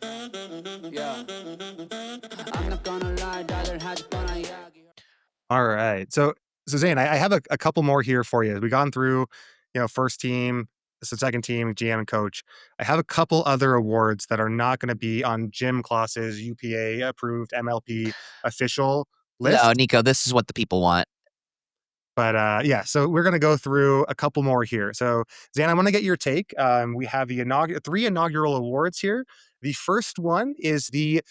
Yeah. I'm not gonna lie, rather had fun, All right. So Zane, I have a couple more here for you. We've gone through, first team, so second team, GM and coach. I have a couple other awards that are not going to be on Gym Class's UPA approved MLP official No, list. Nico, this is what the people want. But yeah, so we're going to go through a couple more here. So Zane, I want to get your take. We have the three inaugural awards here. The first one is the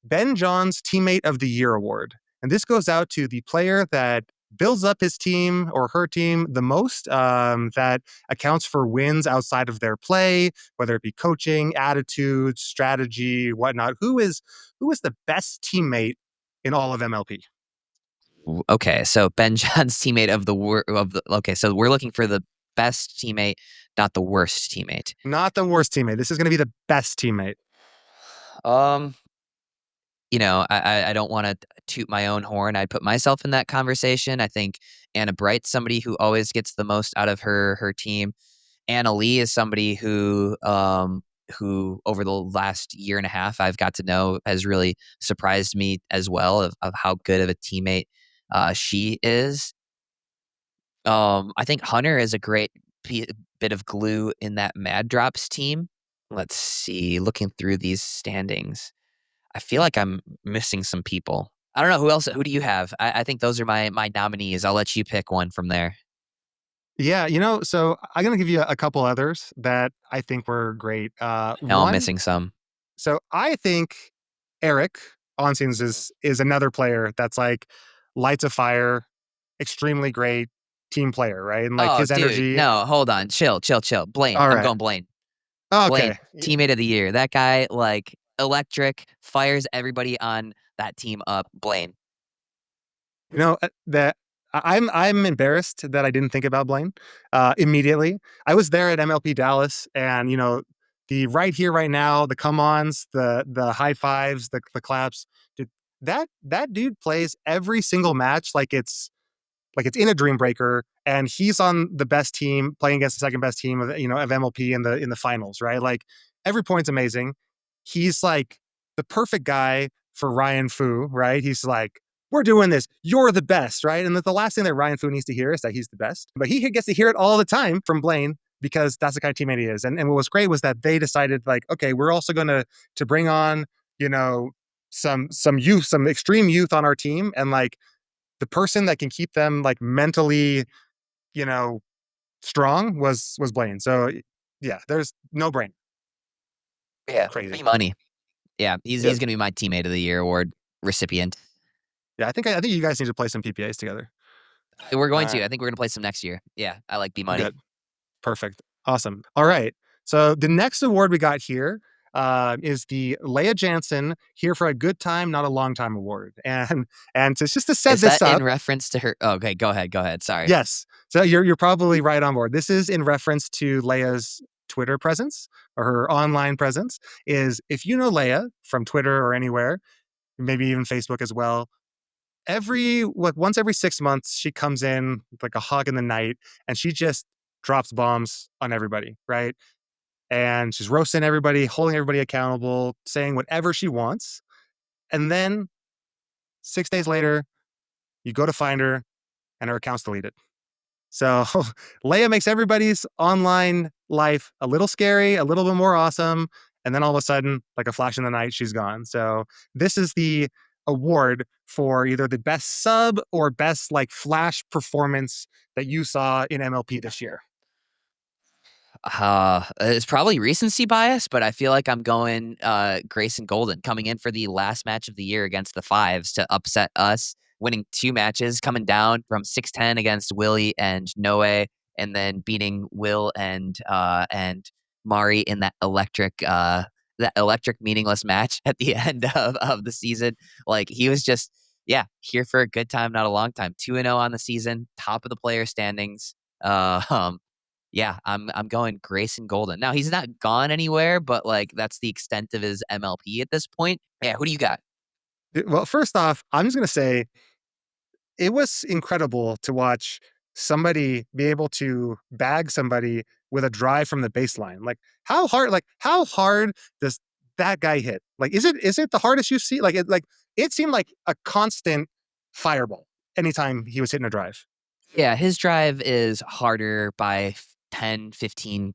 Ben Johns Teammate of the Year Award. And this goes out to the player that builds up his team or her team the most, that accounts for wins outside of their play, whether it be coaching, attitude, strategy, whatnot. Who is the best teammate in all of MLP? Okay, so Ben John's teammate of the okay, so we're looking for the best teammate, not the worst teammate. Not the worst teammate. This is going to be the best teammate. Um, I don't want to toot my own horn. I'd put myself in that conversation. I think Anna Bright's somebody who always gets the most out of her team. Anna Lee is somebody who over the last year and a half I've got to know has really surprised me as well of how good of a teammate she is. I think Hunter is a great bit of glue in that Mad Drops team. Let's see, looking through these standings, I feel like I'm missing some people. I don't know who else. Who do you have? I think those are my nominees. I'll let you pick one from there. Yeah, so I'm going to give you a couple others that I think were great. Now I'm One, missing some. so I think Eric Onsings is another player that's like lights a fire, extremely great team player, right? And like Oh, his dude, energy. no, hold on, chill, chill, chill. Blaine, All I'm right. going Blaine. Okay. Blaine, teammate of the year. That guy, like electric, fires everybody on that team up. Blaine. That I'm embarrassed that I didn't think about Blaine immediately. I was there at MLP Dallas, and the right here, right now, the come ons, the high fives, the claps. Dude, that dude plays every single match like it's in a dream breaker, and he's on the best team playing against the second best team of MLP in the finals, right? Like every point's amazing. He's like the perfect guy for Ryan Fu, right? He's like, we're doing this. You're the best, right? And the last thing that Ryan Fu needs to hear is that he's the best. But he gets to hear it all the time from Blaine because that's the kind of teammate he is. And what was great was that they decided like, okay, we're also going to bring on, you know, some youth, some extreme youth on our team, and like the person that can keep them like mentally, you know, strong was Blaine. So yeah, there's no brain. Yeah, Crazy. free money. Yeah, Yeah. he's gonna be my teammate of the year award recipient. Yeah, I think you guys need to play some PPAs together. We're All going to. right. I think we're gonna play some next year. Yeah, I like B money. Good. Perfect. Awesome. All right. So the next award we got here is the Leia Jansen Here for a Good Time, Not a Long Time award. And just to set Is this that in up, reference to her? Oh, okay, go ahead. Go ahead. Sorry. yes. So you're probably right on board. This is in reference to Leia's Twitter presence or her online presence. Is if you know Leia from Twitter or anywhere, maybe even Facebook as well, once every 6 months she comes in like a hog in the night and she just drops bombs on everybody, right? And she's roasting everybody, holding everybody accountable, saying whatever she wants. And then 6 days later, you go to find her and her account's deleted. So Leia makes everybody's online life a little scary, a little bit more awesome. And then all of a sudden, like a flash in the night, she's gone. So this is the award for either the best sub or best like flash performance that you saw in MLP this year. It's probably recency bias, but I feel like I'm going Grayson Golden coming in for the last match of the year against the Fives to upset us, winning 2 matches, coming down from 6-10 against Willie and Noe, and then beating Will and Mari in that electric meaningless match at the end of the season. Like he was just here for a good time, not a long time. 2-0 on the season, top of the player standings. Uh, um, yeah, I'm going Grayson Golden. Now he's not gone anywhere, but like that's the extent of his MLP at this point. Yeah, who do you got? Well, first off, I'm just going to say it was incredible to watch somebody be able to bag somebody with a drive from the baseline. Like how hard does that guy hit? Like, is it the hardest you see? Like, it seemed like a constant fireball anytime he was hitting a drive. Yeah, his drive is harder by 10, 15,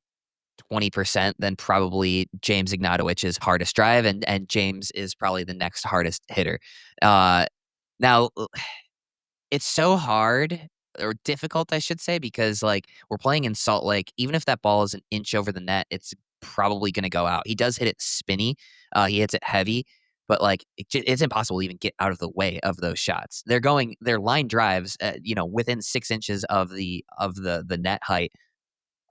20% than probably James Ignatowicz's hardest drive, and James is probably the next hardest hitter. Now it's so hard or difficult, I should say, because like we're playing in Salt Lake. Even if that ball is an inch over the net, it's probably going to go out. He does hit it spinny. He hits it heavy, but like it's impossible to even get out of the way of those shots. They're line drives, within 6 inches of the net height.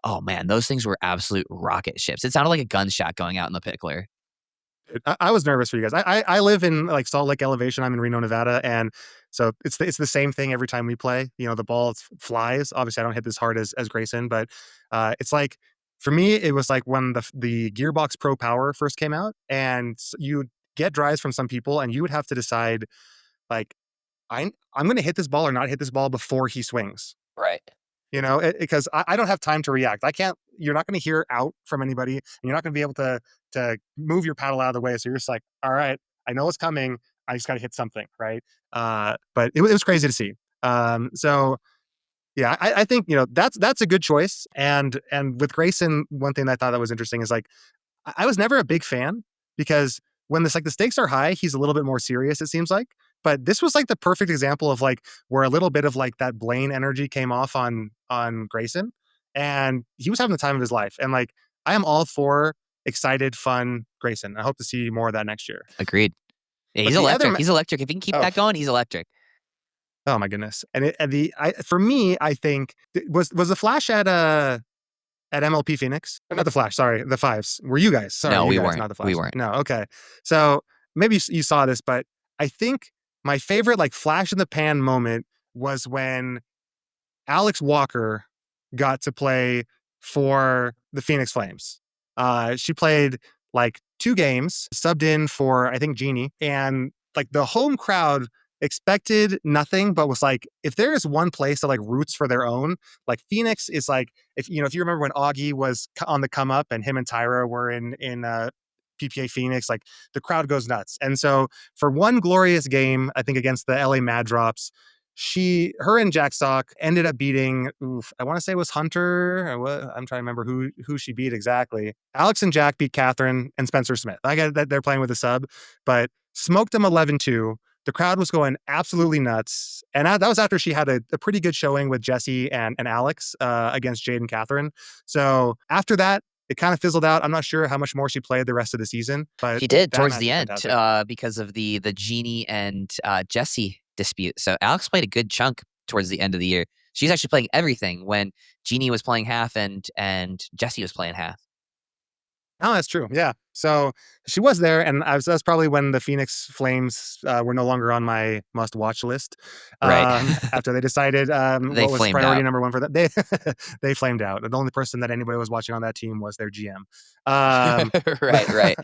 Oh man, those things were absolute rocket ships. It sounded like a gunshot going out in the pickler. I was nervous for you guys. I live in like Salt Lake elevation. I'm in Reno, Nevada, and so it's the same thing every time we play. You know, the ball flies. Obviously, I don't hit as hard as Grayson, but it's like for me, it was like when the Gearbox Pro Power first came out, and you get drives from some people, and you would have to decide like I'm going to hit this ball or not hit this ball before he swings. Right. You know, because I don't have time to react. I can't. You're not going to hear out from anybody, and you're not going to be able to move your paddle out of the way. So you're just like, all right, I know it's coming. I just got to hit something, right? But it was crazy to see. So yeah, I think that's a good choice. And with Grayson, one thing that I thought that was interesting is like I was never a big fan because when the stakes are high, he's a little bit more serious, it seems like. But this was like the perfect example of like where a little bit of like that Blaine energy came off on Grayson, and he was having the time of his life. And like I am all for excited, fun Grayson. I hope to see more of that next year. Agreed. Yeah, But he's the other, electric. He's electric. If he can keep that going, he's electric. oh my goodness! For me, I think was the Flash at MLP Phoenix? Not the Flash, sorry, the Fives. Were you guys? Sorry, No, you we guys, weren't. not the Flash. We weren't. No, okay. So maybe you saw this, but I think my favorite like flash in the pan moment was when Alex Walker got to play for the Phoenix Flames. She played like 2 games, subbed in for I think Jeannie, and like the home crowd expected nothing, but was like, if there is one place that like roots for their own, like Phoenix is like, if you remember when Augie was on the come up and him and Tyra were in PPA Phoenix, like the crowd goes nuts. And so for one glorious game, I think against the LA Mad Drops, her and Jack Sock ended up beating, I want to say it was Hunter. I'm trying to remember who she beat exactly. Alex and Jack beat Catherine and Spencer Smith. I get that they're playing with a sub, but smoked them 11-2. The crowd was going absolutely nuts. And that was after she had a pretty good showing with Jesse and Alex against Jade and Catherine. So after that, it kind of fizzled out. I'm not sure how much more she played the rest of the season, but She did that towards match the was end fantastic. because of the Jeannie and Jesse dispute. So Alex played a good chunk towards the end of the year. She's actually playing everything when Jeannie was playing half and Jesse was playing half. Oh, that's true. Yeah. So she was there, and that's probably when the Phoenix Flames were no longer on my must-watch list. Right. After they decided They what was flamed priority out. number one for them, they flamed out. The only person that anybody was watching on that team was their GM. Right.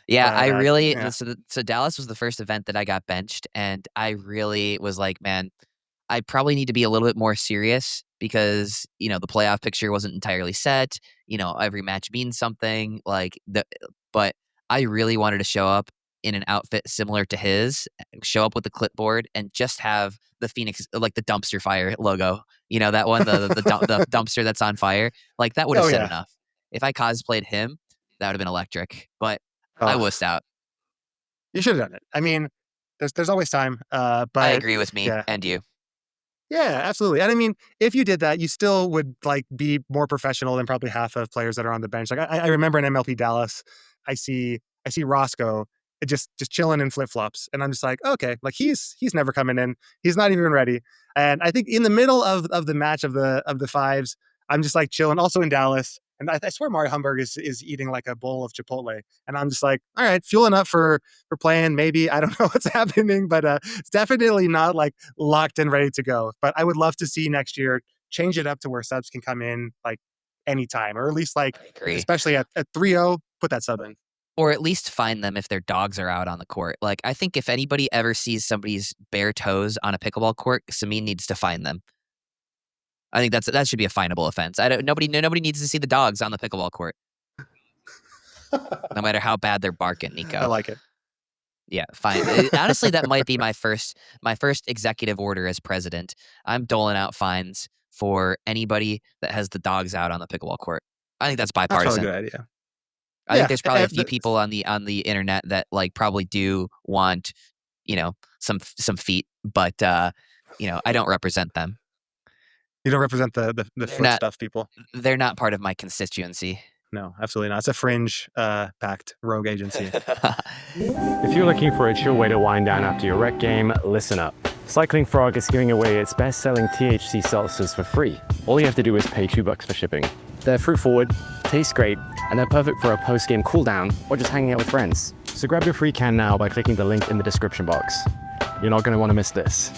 Yeah, But I really yeah. so Dallas was the first event that I got benched, and I really was like, man, I probably need to be a little bit more serious because, the playoff picture wasn't entirely set. Every match means something but I really wanted to show up in an outfit similar to his, show up with the clipboard and just have the Phoenix, like the dumpster fire logo, that one, the dumpster that's on fire. Like that would have Oh said yeah. enough. If I cosplayed him, that would have been electric, but I Oh, wussed out. you should have done it. I mean, there's always time. I But agree with me yeah. and you. Yeah, absolutely. And I mean, if you did that, you still would like be more professional than probably half of players that are on the bench. Like I remember in MLP Dallas, I see Roscoe just chilling in flip flops, and I'm just like, okay, like he's never coming in. He's not even ready. And I think in the middle of the match of the fives, I'm just like chilling. Also in Dallas, and I swear Mario Humberg is eating like a bowl of Chipotle, and I'm just like, all right, fueling up for playing. Maybe I don't know what's happening, but it's definitely not like locked and ready to go. But I would love to see next year change it up to where subs can come in like anytime, or at least like I agree. especially at 3-0, put that sub in. Or at least find them if their dogs are out on the court. Like, I think if anybody ever sees somebody's bare toes on a pickleball court, Samin needs to find them. I think that should be a finable offense. Nobody needs to see the dogs on the pickleball court. No matter how bad they're barking, Nico. I like it. Yeah, fine. Honestly, that might be my first executive order as president. I'm doling out fines for anybody that has the dogs out on the pickleball court. I think that's That's probably bipartisan. a good idea. I think there's probably a Yeah, few people on the internet that like probably do want, some feet, but I don't represent them. You don't represent the They're foot not- stuff people. They're not part of my constituency. No, absolutely not. It's a fringe packed rogue agency. If you're looking for a chill way to wind down after your rec game, listen up. Cycling Frog is giving away its best-selling THC seltzers for free. All you have to do is pay $2 for shipping. They're fruit-forward, taste great, and they're perfect for a post-game cool-down or just hanging out with friends. So grab your free can now by clicking the link in the description box. You're not going to want to miss this.